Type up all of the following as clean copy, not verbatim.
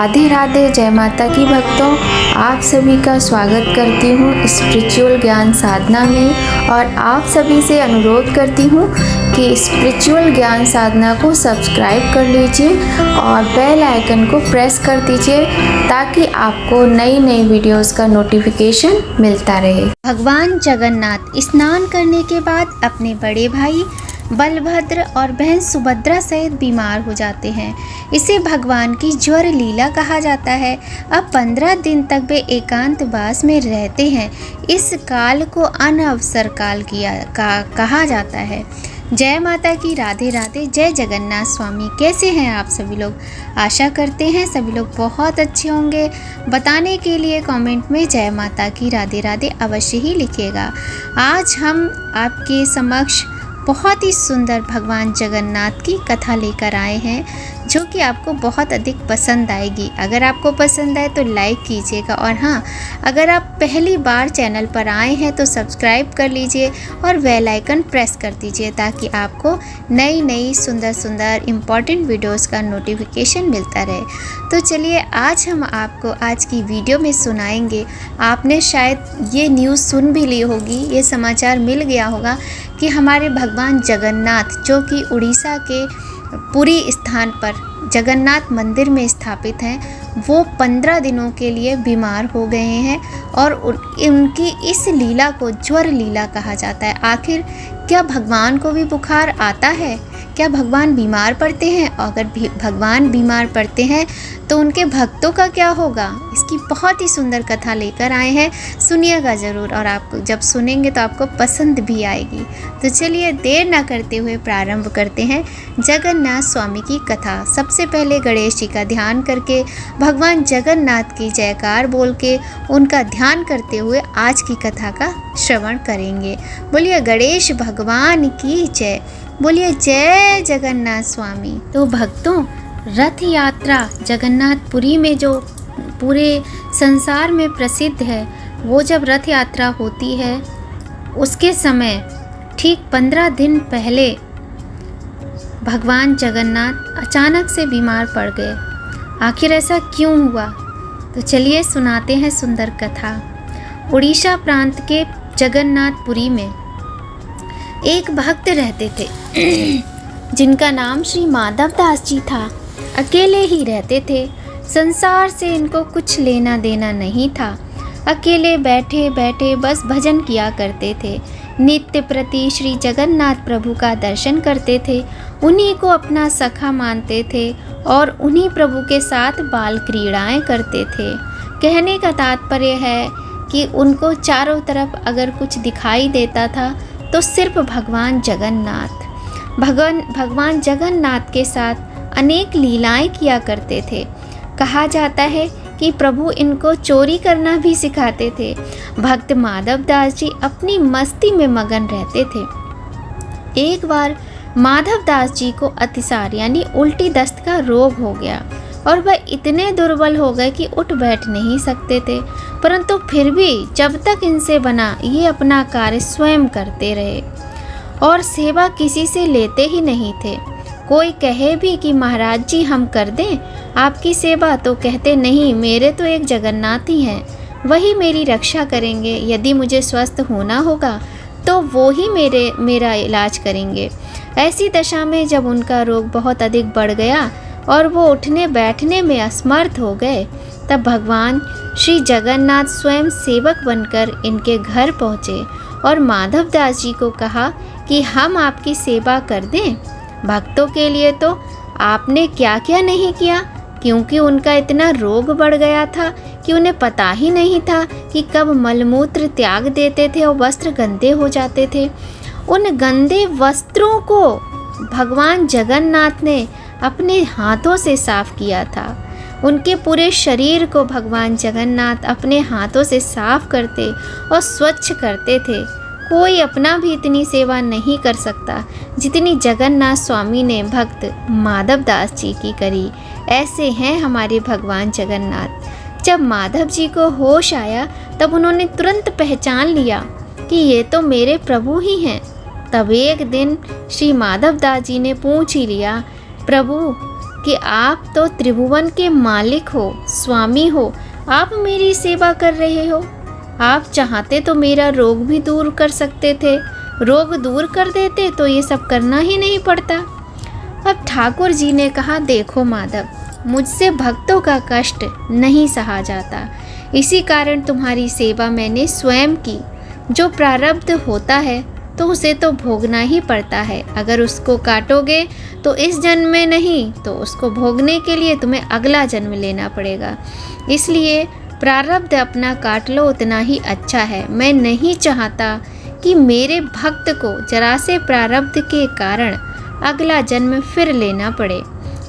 राधे राधे, जय माता की भक्तों। आप सभी का स्वागत करती हूँ स्पिरिचुअल ज्ञान साधना में और आप सभी से अनुरोध करती हूँ कि स्पिरिचुअल ज्ञान साधना को सब्सक्राइब कर लीजिए और बेल आइकन को प्रेस कर दीजिए ताकि आपको नई नई वीडियोस का नोटिफिकेशन मिलता रहे। भगवान जगन्नाथ स्नान करने के बाद अपने बड़े भाई बलभद्र और बहन सुभद्रा सहित बीमार हो जाते हैं। इसे भगवान की ज्वर लीला कहा जाता है। अब 15 दिन तक वे एकांतवास में रहते हैं। इस काल को अनवसर काल कहा जाता है। जय माता की, राधे राधे, जय जगन्नाथ स्वामी। कैसे हैं आप सभी लोग? आशा करते हैं सभी लोग बहुत अच्छे होंगे। बताने के लिए कमेंट में जय माता की, राधे राधे अवश्य ही लिखिएगा। आज हम आपके समक्ष बहुत ही सुंदर भगवान जगन्नाथ की कथा लेकर आए हैं जो कि आपको बहुत अधिक पसंद आएगी। अगर आपको पसंद आए तो लाइक कीजिएगा और हाँ, अगर आप पहली बार चैनल पर आए हैं तो सब्सक्राइब कर लीजिए और बेल आइकन प्रेस कर दीजिए ताकि आपको नई नई सुंदर सुंदर इम्पॉर्टेंट वीडियोस का नोटिफिकेशन मिलता रहे। तो चलिए आज हम आपको आज की वीडियो में सुनाएंगे। आपने शायद ये न्यूज़ सुन भी ली होगी, ये समाचार मिल गया होगा कि हमारे भगवान जगन्नाथ जो कि उड़ीसा के पुरी स्थान पर जगन्नाथ मंदिर में स्थापित हैं, वो 15 दिनों के लिए बीमार हो गए हैं और उनकी इस लीला को ज्वर लीला कहा जाता है। आखिर क्या भगवान को भी बुखार आता है? क्या भगवान बीमार पड़ते हैं? अगर भगवान बीमार पड़ते हैं तो उनके भक्तों का क्या होगा? इसकी बहुत ही सुंदर कथा लेकर आए हैं, सुनिएगा ज़रूर और आपको जब सुनेंगे तो आपको पसंद भी आएगी। तो चलिए देर ना करते हुए प्रारंभ करते हैं जगन्नाथ स्वामी की कथा। सबसे पहले गणेश जी का ध्यान करके, भगवान जगन्नाथ की जयकार बोल के, उनका ध्यान करते हुए आज की कथा का श्रवण करेंगे। बोलिए गणेश भगवान की जय, बोलिए जय जगन्नाथ स्वामी। तो भक्तों, रथ यात्रा जगन्नाथपुरी में जो पूरे संसार में प्रसिद्ध है, वो जब रथ यात्रा होती है उसके समय ठीक 15 दिन पहले भगवान जगन्नाथ अचानक से बीमार पड़ गए। आखिर ऐसा क्यों हुआ? तो चलिए सुनाते हैं सुंदर कथा। उड़ीसा प्रांत के जगन्नाथपुरी में एक भक्त रहते थे जिनका नाम श्री माधव दास जी था। अकेले ही रहते थे, संसार से इनको कुछ लेना देना नहीं था। अकेले बैठे बैठे बस भजन किया करते थे। नित्य प्रति श्री जगन्नाथ प्रभु का दर्शन करते थे, उन्हीं को अपना सखा मानते थे और उन्हीं प्रभु के साथ बाल क्रीड़ाएं करते थे। कहने का तात्पर्य है कि उनको चारों तरफ अगर कुछ दिखाई देता था तो सिर्फ भगवान जगन्नाथ के साथ अनेक लीलाएं किया करते थे। कहा जाता है कि प्रभु इनको चोरी करना भी सिखाते थे। भक्त माधव दास जी अपनी मस्ती में मगन रहते थे। एक बार माधव दास जी को अतिसार यानी उल्टी दस्त का रोग हो गया और वह इतने दुर्बल हो गए कि उठ बैठ नहीं सकते थे, परंतु फिर भी जब तक इनसे बना ये अपना कार्य स्वयं करते रहे और सेवा किसी से लेते ही नहीं थे। कोई कहे भी कि महाराज जी हम कर दें आपकी सेवा, तो कहते नहीं, मेरे तो एक जगन्नाथ ही हैं, वही मेरी रक्षा करेंगे। यदि मुझे स्वस्थ होना होगा तो वो ही मेरा इलाज करेंगे। ऐसी दशा में जब उनका रोग बहुत अधिक बढ़ गया और वो उठने बैठने में असमर्थ हो गए, तब भगवान श्री जगन्नाथ स्वयं सेवक बनकर इनके घर पहुँचे और माधव दास जी को कहा कि हम आपकी सेवा कर दें। भक्तों के लिए तो आपने क्या क्या नहीं किया, क्योंकि उनका इतना रोग बढ़ गया था कि उन्हें पता ही नहीं था कि कब मलमूत्र त्याग देते थे और वस्त्र गंदे हो जाते थे। उन गंदे वस्त्रों को भगवान जगन्नाथ ने अपने हाथों से साफ किया था। उनके पूरे शरीर को भगवान जगन्नाथ अपने हाथों से साफ करते और स्वच्छ करते थे। कोई अपना भी इतनी सेवा नहीं कर सकता जितनी जगन्नाथ स्वामी ने भक्त माधव दास जी की करी। ऐसे हैं हमारे भगवान जगन्नाथ। जब माधव जी को होश आया तब उन्होंने तुरंत पहचान लिया कि ये तो मेरे प्रभु ही हैं। तब एक दिन श्री माधव दास जी ने पूछ ही लिया, प्रभु कि आप तो त्रिभुवन के मालिक हो, स्वामी हो, आप मेरी सेवा कर रहे हो। आप चाहते तो मेरा रोग भी दूर कर सकते थे, रोग दूर कर देते तो ये सब करना ही नहीं पड़ता। अब ठाकुर जी ने कहा, देखो माधव, मुझसे भक्तों का कष्ट नहीं सहा जाता, इसी कारण तुम्हारी सेवा मैंने स्वयं की। जो प्रारब्ध होता है तो उसे तो भोगना ही पड़ता है। अगर उसको काटोगे तो इस जन्म में नहीं, तो उसको भोगने के लिए तुम्हें अगला जन्म लेना पड़ेगा। इसलिए प्रारब्ध अपना काट लो, उतना ही अच्छा है। मैं नहीं चाहता कि मेरे भक्त को जरा से प्रारब्ध के कारण अगला जन्म फिर लेना पड़े,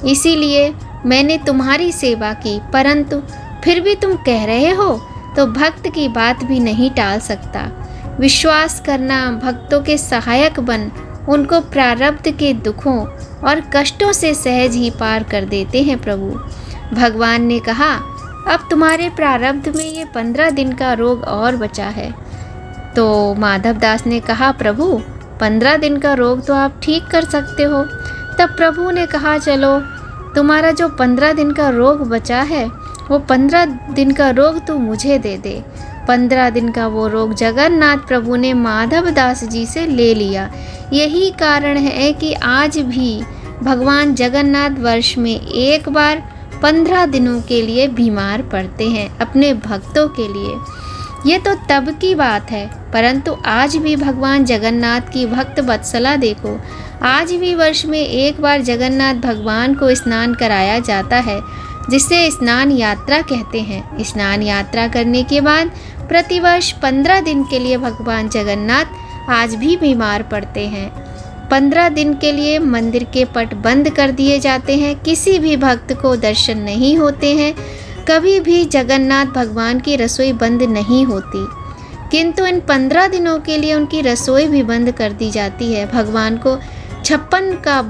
इसीलिए मैंने तुम्हारी सेवा की। परंतु फिर भी तुम कह रहे हो तो भक्त की बात भी नहीं टाल सकता। विश्वास करना, भक्तों के सहायक बन उनको प्रारब्ध के दुखों और कष्टों से सहज ही पार कर देते हैं प्रभु। भगवान ने कहा, अब तुम्हारे प्रारब्ध में ये 15 दिन का रोग और बचा है। तो माधव दास ने कहा, प्रभु 15 दिन का रोग तो आप ठीक कर सकते हो। तब प्रभु ने कहा, चलो तुम्हारा जो 15 दिन का रोग बचा है वो 15 दिन का रोग तू मुझे दे दे। 15 दिन का वो रोग जगन्नाथ प्रभु ने माधव दास जी से ले लिया। यही कारण है कि आज भी भगवान जगन्नाथ वर्ष में एक बार 15 दिनों के लिए बीमार पड़ते हैं अपने भक्तों के लिए। ये तो तब की बात है, परंतु आज भी भगवान जगन्नाथ की भक्त वत्सला देखो, आज भी वर्ष में एक बार जगन्नाथ भगवान को स्नान कराया जाता है, जिसे स्नान यात्रा कहते हैं। स्नान यात्रा करने के बाद प्रतिवर्ष 15 दिन के लिए भगवान जगन्नाथ आज भी बीमार पड़ते हैं। 15 दिन के लिए मंदिर के पट बंद कर दिए जाते हैं, किसी भी भक्त को दर्शन नहीं होते हैं। कभी भी जगन्नाथ भगवान की रसोई बंद नहीं होती, किंतु इन 15 दिनों के लिए उनकी रसोई भी बंद कर दी जाती है। भगवान को 56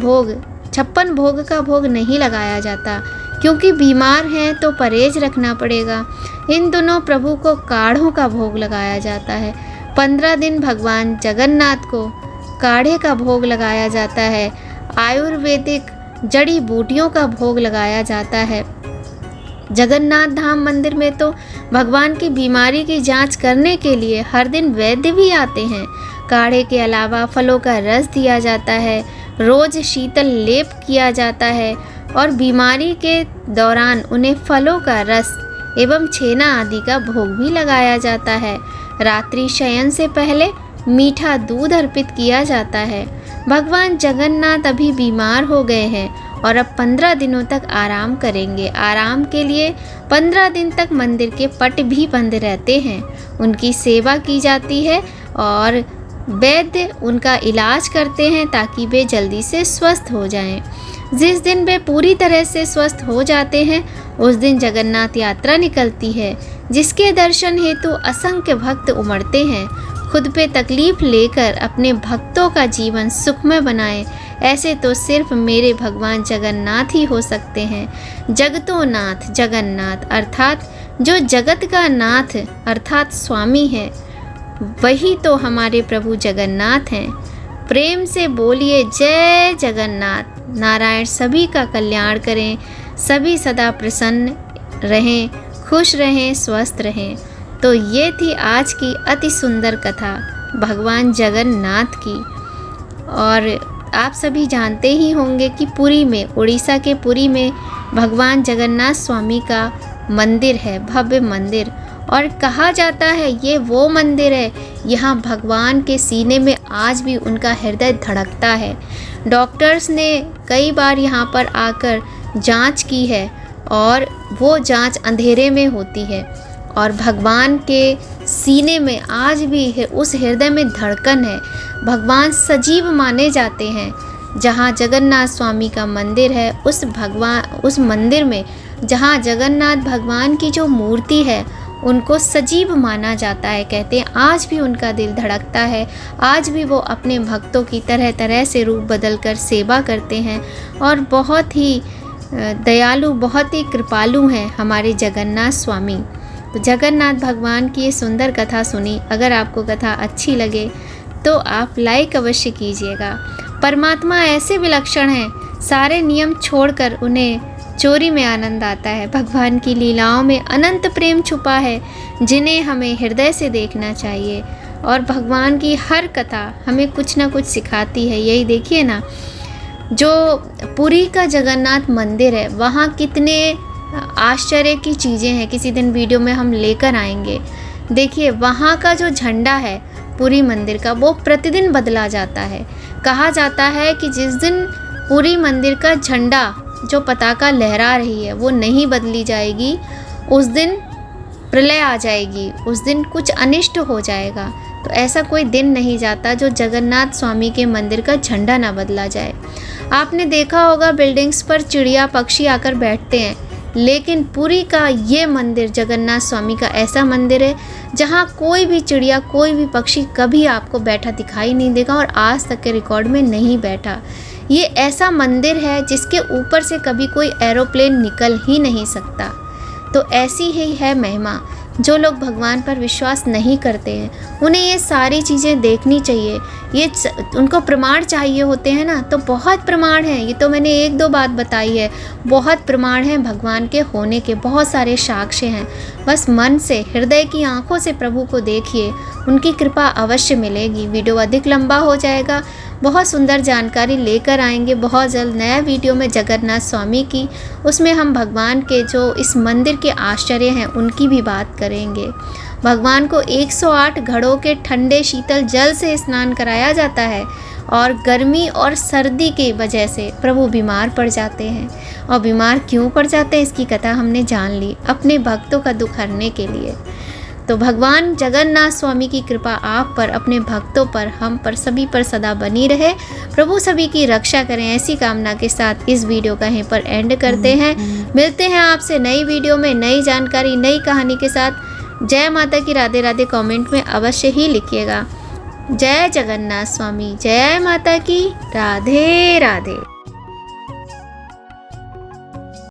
भोग का भोग नहीं लगाया जाता, क्योंकि बीमार हैं तो परहेज रखना पड़ेगा। इन दोनों प्रभु को काढ़ों का भोग लगाया जाता है। 15 दिन भगवान जगन्नाथ को काढ़े का भोग लगाया जाता है। आयुर्वेदिक जड़ी बूटियों का भोग लगाया जाता है। जगन्नाथ धाम मंदिर में तो भगवान की बीमारी की जांच करने के लिए हर दिन वैद्य भी आते हैं। काढ़े के अलावा फलों का रस दिया जाता है, रोज शीतल लेप किया जाता है और बीमारी के दौरान उन्हें फलों का रस एवं छेना आदि का भोग भी लगाया जाता है। रात्रि शयन से पहले मीठा दूध अर्पित किया जाता है। भगवान जगन्नाथ अभी बीमार हो गए हैं और अब 15 दिनों तक आराम करेंगे। आराम के लिए 15 दिन तक मंदिर के पट भी बंद रहते हैं, उनकी सेवा की जाती है और वैद्य उनका इलाज करते हैं ताकि वे जल्दी से स्वस्थ हो जाएं। जिस दिन वे पूरी तरह से स्वस्थ हो जाते हैं उस दिन जगन्नाथ यात्रा निकलती है, जिसके दर्शन हेतु असंख्य भक्त उमड़ते हैं। खुद पे तकलीफ लेकर अपने भक्तों का जीवन सुखमय बनाएं, ऐसे तो सिर्फ मेरे भगवान जगन्नाथ ही हो सकते हैं। जगतों नाथ जगन्नाथ अर्थात जो जगत का नाथ अर्थात स्वामी है, वही तो हमारे प्रभु जगन्नाथ हैं। प्रेम से बोलिए जय जगन्नाथ। नारायण सभी का कल्याण करें, सभी सदा प्रसन्न रहें, खुश रहें, स्वस्थ रहें। तो ये थी आज की अति सुंदर कथा भगवान जगन्नाथ की। और आप सभी जानते ही होंगे कि पुरी में, उड़ीसा के पुरी में भगवान जगन्नाथ स्वामी का मंदिर है, भव्य मंदिर। और कहा जाता है ये वो मंदिर है, यहाँ भगवान के सीने में आज भी उनका हृदय धड़कता है। डॉक्टर्स ने कई बार यहाँ पर आकर जांच की है और वो जांच अंधेरे में होती है और भगवान के सीने में आज भी उस हृदय में धड़कन है। भगवान सजीव माने जाते हैं। जहाँ जगन्नाथ स्वामी का मंदिर है, उस मंदिर में जहाँ जगन्नाथ भगवान की जो मूर्ति है उनको सजीव माना जाता है। कहते हैं आज भी उनका दिल धड़कता है, आज भी वो अपने भक्तों की तरह तरह से रूप बदलकर सेवा करते हैं और बहुत ही दयालु, बहुत ही कृपालु हैं हमारे जगन्नाथ स्वामी। तो जगन्नाथ भगवान की ये सुंदर कथा सुनी। अगर आपको कथा अच्छी लगे तो आप लाइक अवश्य कीजिएगा। परमात्मा ऐसे विलक्षण हैं, सारे नियम छोड़कर उन्हें चोरी में आनंद आता है। भगवान की लीलाओं में अनंत प्रेम छुपा है जिन्हें हमें हृदय से देखना चाहिए। और भगवान की हर कथा हमें कुछ ना कुछ सिखाती है। यही देखिए ना, जो पुरी का जगन्नाथ मंदिर है वहाँ कितने आश्चर्य की चीज़ें हैं। किसी दिन वीडियो में हम लेकर आएंगे। देखिए वहाँ का जो झंडा है पुरी मंदिर का, वो प्रतिदिन बदला जाता है। कहा जाता है कि जिस दिन पुरी मंदिर का झंडा जो पताका लहरा रही है वो नहीं बदली जाएगी, उस दिन प्रलय आ जाएगी, उस दिन कुछ अनिष्ट हो जाएगा। तो ऐसा कोई दिन नहीं जाता जो जगन्नाथ स्वामी के मंदिर का झंडा ना बदला जाए। आपने देखा होगा बिल्डिंग्स पर चिड़िया पक्षी आकर बैठते हैं, लेकिन पुरी का ये मंदिर जगन्नाथ स्वामी का ऐसा मंदिर है जहाँ कोई भी चिड़िया कोई भी पक्षी कभी आपको बैठा दिखाई नहीं देगा और आज तक के रिकॉर्ड में नहीं बैठा। ये ऐसा मंदिर है जिसके ऊपर से कभी कोई एरोप्लेन निकल ही नहीं सकता। तो ऐसी ही है महिमा। जो लोग भगवान पर विश्वास नहीं करते हैं उन्हें ये सारी चीज़ें देखनी चाहिए। ये उनको प्रमाण चाहिए होते हैं ना, तो बहुत प्रमाण हैं। ये तो मैंने एक दो बात बताई है, बहुत प्रमाण हैं भगवान के होने के, बहुत सारे साक्ष्य हैं। बस मन से, हृदय की आंखों से प्रभु को देखिए, उनकी कृपा अवश्य मिलेगी। वीडियो अधिक लंबा हो जाएगा। बहुत सुंदर जानकारी लेकर आएंगे बहुत जल्द नया वीडियो में जगन्नाथ स्वामी की। उसमें हम भगवान के जो इस मंदिर के आश्चर्य हैं उनकी भी बात करेंगे। भगवान को 108 घड़ों के ठंडे शीतल जल से स्नान कराया जाता है और गर्मी और सर्दी की वजह से प्रभु बीमार पड़ जाते हैं। और बीमार क्यों पड़ जाते हैं इसकी कथा हमने जान ली, अपने भक्तों का दुख हरने के लिए। तो भगवान जगन्नाथ स्वामी की कृपा आप पर, अपने भक्तों पर, हम पर, सभी पर सदा बनी रहे। प्रभु सभी की रक्षा करें, ऐसी कामना के साथ इस वीडियो का यहीं पर एंड करते हैं। मिलते हैं आपसे नई वीडियो में नई जानकारी, नई कहानी के साथ। जय माता की राधे राधे कमेंट में अवश्य ही लिखिएगा। जय जगन्नाथ स्वामी, जय माता की राधे राधे।